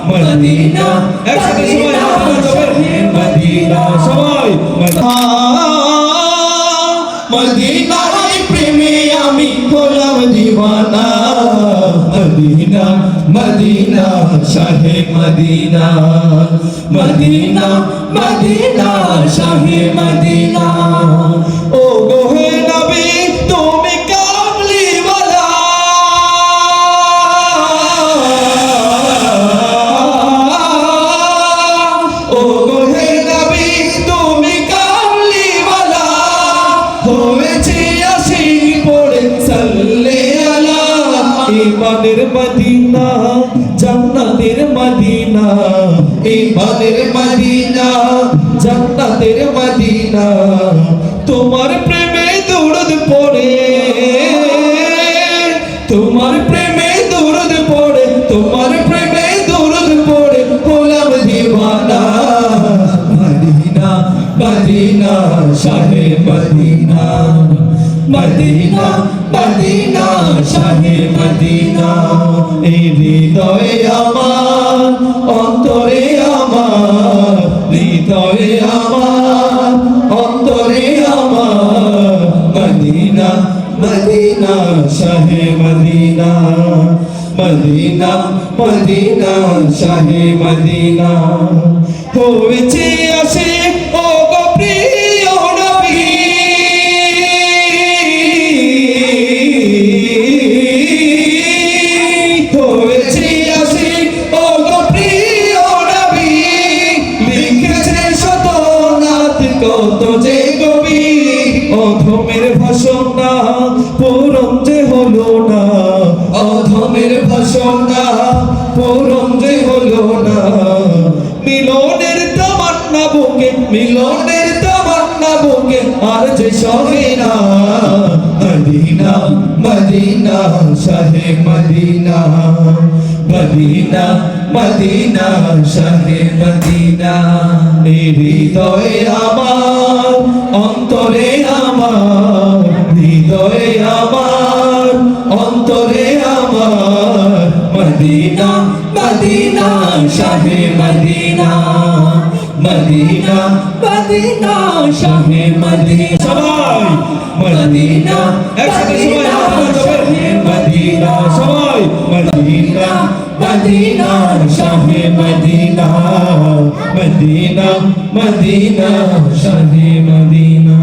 Medina একসাথে সবাই Medina সবাই মদিনার প্রেমে আমি হলাম দিওয়ানা মদিনা মদিনা শাহে মদিনা মদিনা মদিনা শাহে মদিনা ও গোহে নবী তুমি কামলি ওয়ালা ও গোহে নবী তুমি কামলি ওয়ালা হয়েছে আশিক পড়ে সাল্লে আলা ইমানের মদিনা জান্নাতের মদিনা ইমানের মদিনা জান্নাতের মদিনা তোমার প্রেমে দৌড়দ পড়ে তোমার প্রেমে দৌড়দ পড়ে তোমার প্রেমে দৌড়দ পড়ে হলাম দিওয়ানা মদিনা মদিনা শাহে মদিনা মদিনা মদিনা শাহে মদিনা এই হৃদয়ে আমার অন্তরে আমার হৃদয়ে আমার অন্তরে আমার মদিনা মদিনা শাহে মদিনা মদিনা মদিনা শাহে মদিনা হয়েছে আসে ও গো প্রিয় নবী হয়েছে আসে ও গো প্রিয় নবী লিখেছে শত নাত কত যে কবি অধমের ভাষণা পূরণ যে হলো না অধমের ভাষণা পূরণ যে হলো না মিলনের তামান্না বুকে মিলনের তামান্না বুকে আর যে সহে না মদিনা মদিনা শাহে মদিনা মদিনা মদিনা শাহে মদিনা হৃদয়ে আমার অন্তরে আমার হৃদয়ে আমার অন্তরে আমার মদিনা মদিনা শাহে মদিনা মদিনা মদিনা শাহে মদিনা সবাই মদিনা একসাথে সবাই মদিনা সবাই মদিনা মদিনা শাহে মদিনা মদিনা মদিনা শাহে মদিনা